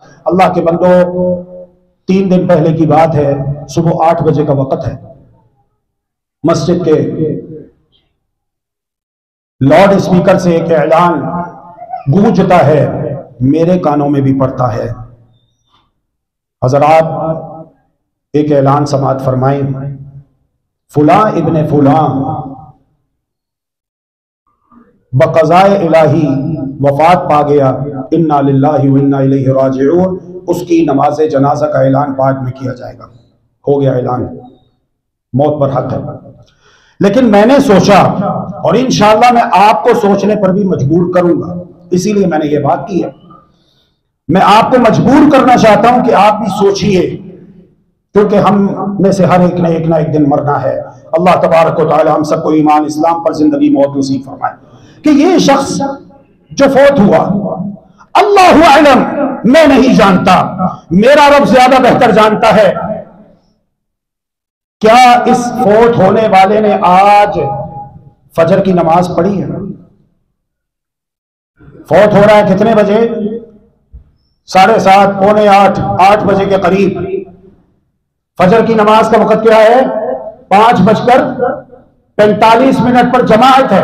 अल्लाह के बंदो, 3 दिन पहले की बात है, सुबह 8 बजे का वक्त है। मस्जिद के लाउड स्पीकर से एक ऐलान गूंजता है, मेरे कानों में भी पड़ता है। हजरात, एक ऐलान समाअत फरमाएं, फुला इब्ने फुला बक़ज़ाए इलाही वफात पा गया, इन्ना लिल्लाहि व इन्ना इलैहि राजिऊन। उसकी नमाज जनाजा का ऐलान बाद में किया जाएगा। हो गया ऐलान, मौत पर हक है। लेकिन मैंने सोचा, और इंशाअल्लाह मैं आपको सोचने पर भी मजबूर करूंगा, इसीलिए मैंने ये बात की है। मैं आपको मजबूर करना चाहता हूं कि आप भी सोचिए, क्योंकि हम में से हर एक ने एक ना एक दिन मरना है। अल्लाह तबारक व तआला हम सबको ईमान इस्लाम पर जिंदगी मौत नसीब फरमाए। कि ये शख्स जो फौत हुआ, अल्लाहु अलम, मैं नहीं जानता, मेरा रब ज्यादा बेहतर जानता है। क्या इस फौत होने वाले ने आज फजर की नमाज पढ़ी है? फौत हो रहा है कितने बजे? 7:30, पौने 8, 8 बजे के करीब। फजर की नमाज का वक्त क्या है? 5:45 पर जमाअत है।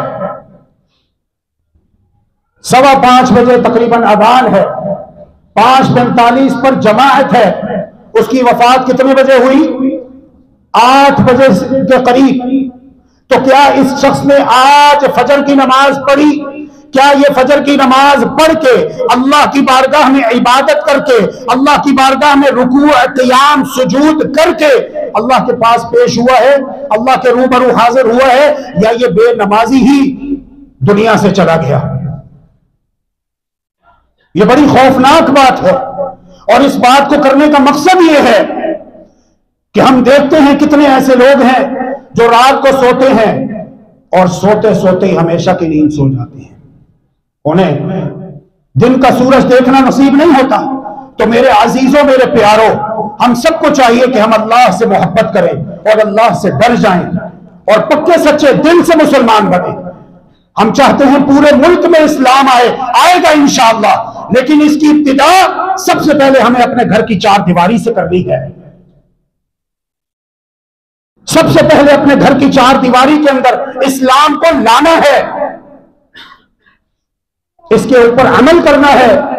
5:15 बजे तकरीबन अजान है। 5:45 पर जमाअत है। उसकी वफात कितने बजे हुई? 8 बजे के करीब। तो क्या इस शख्स ने आज फजर की नमाज पढ़ी? क्या ये फजर की नमाज पढ़ के, अल्लाह की बारगाह में इबादत करके, अल्लाह की बारगाह में रुकू क़ियाम सुजूद करके अल्लाह के पास पेश हुआ है, अल्लाह के रूबरू हाजिर हुआ है, या ये बेनमाजी ही दुनिया से चला गया? ये बड़ी खौफनाक बात है। और इस बात को करने का मकसद ये है कि हम देखते हैं कितने ऐसे लोग हैं जो रात को सोते हैं और सोते सोते ही हमेशा की नींद सो जाते हैं। उन्हें दिन का सूरज देखना नसीब नहीं होता। तो मेरे अजीजों, मेरे प्यारों, हम सबको चाहिए कि हम अल्लाह से मोहब्बत करें और अल्लाह से डर जाएं और पक्के सच्चे दिल से मुसलमान बने। हम चाहते हैं पूरे मुल्क में इस्लाम आएगा इंशाअल्लाह, लेकिन इसकी इब्तिदा सबसे पहले हमें अपने घर की 4 दीवारी से करनी है। सबसे पहले अपने घर की 4 दीवारी के अंदर इस्लाम को लाना है, इसके ऊपर अमल करना है।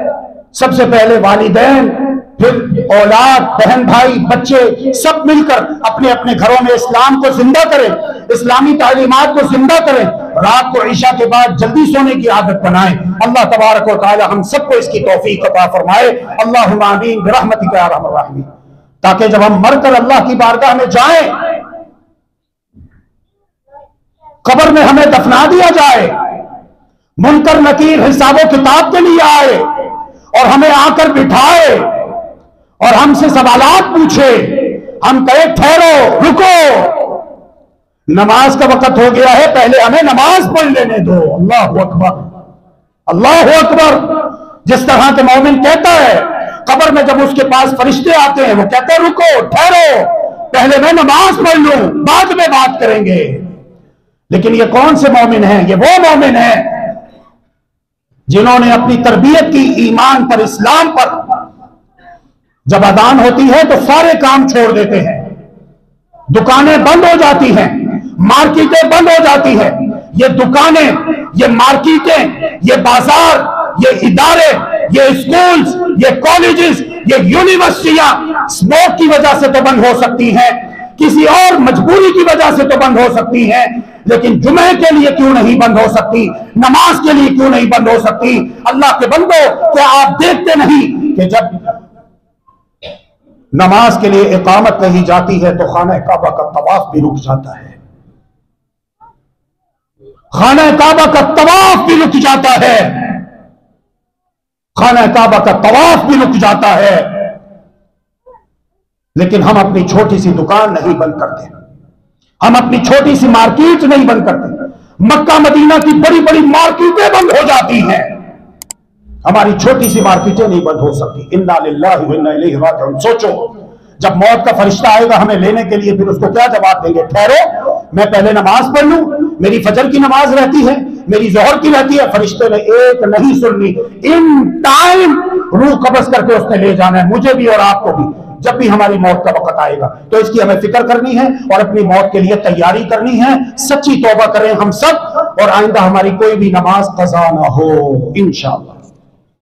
सबसे पहले वालिदैन, फिर औलाद, बहन भाई, बच्चे सब मिलकर अपने अपने घरों में इस्लाम को जिंदा करें, इस्लामी तालीमात को जिंदा करें। रात को ईशा के बाद जल्दी सोने की आदत बनाएं। अल्लाह तबारक व तआला हम सबको इसकी तौफीक अता फरमाए। अल्लाहुम्मा आमीन बिरहमतिका या अरहमर राहिमीन। ताकि जब हम मरकर अल्लाह की बारगाह में जाएं, कब्र में हमें दफना दिया जाए, मुनकर नकीर हिसाबो किताब के लिए आए और हमें आकर बिठाए और हमसे सवालात पूछे, हम कहे ठहरो, रुको, नमाज का वक्त हो गया है, पहले हमें नमाज पढ़ लेने दो। अल्लाहु अकबर, अल्लाहु अकबर। जिस तरह के मोमिन कहता है, कब्र में जब उसके पास फरिश्ते आते हैं, वो कहते हैं रुको, ठहरो, पहले मैं नमाज पढ़ लूं, बाद में बात करेंगे। लेकिन ये कौन से मोमिन हैं? ये वो मोमिन हैं जिन्होंने अपनी तरबियत की ईमान पर, इस्लाम पर। जब अजान होती है तो सारे काम छोड़ देते हैं, दुकानें बंद हो जाती हैं, मार्केटें बंद हो जाती हैं। ये दुकानें, ये मार्केटें, ये बाजार, ये इदारे, ये स्कूल्स, ये कॉलेजेस, ये यूनिवर्सिटियां स्मोक की वजह से तो बंद हो सकती हैं, किसी और मजबूरी की वजह से तो बंद हो सकती हैं, लेकिन जुमे के लिए क्यों नहीं बंद हो सकती? नमाज के लिए क्यों नहीं बंद हो सकती? अल्लाह के बंदो, क्या आप देखते नहीं कि जब नमाज के लिए इकामत कही जाती है तो खाना काबा का तवाफ भी रुक जाता है। खाना काबा का तवाफ भी रुक जाता है। खाना काबा का तवाफ भी रुक जाता है। लेकिन हम अपनी छोटी सी दुकान नहीं बंद करते, हम अपनी छोटी सी मार्केट नहीं बंद करते। मक्का मदीना की बड़ी बड़ी मार्केटें बंद हो जाती हैं, हमारी छोटी सी मार्केटें नहीं बंद हो सकती। इन्ना लिल्लाहि व इन्ना इलैहि राजिऊन। सोचो, जब मौत का फरिश्ता आएगा हमें लेने के लिए, फिर उसको क्या जवाब देंगे? ठहरो, मैं पहले नमाज पढ़ लूं, मेरी फजर की नमाज रहती है, मेरी जोहर की रहती है, फरिश्ते ने एक नहीं सुननी, इन टाइम रूह कब्ज करके उसने ले जाना है, मुझे भी और आपको भी, जब भी हमारी मौत का वक्त आएगा। तो इसकी हमें फिक्र करनी है और अपनी मौत के लिए तैयारी करनी है। सच्ची तौबा करें हम सब, और आइंदा हमारी कोई भी नमाज कज़ा ना हो इंशाअल्लाह।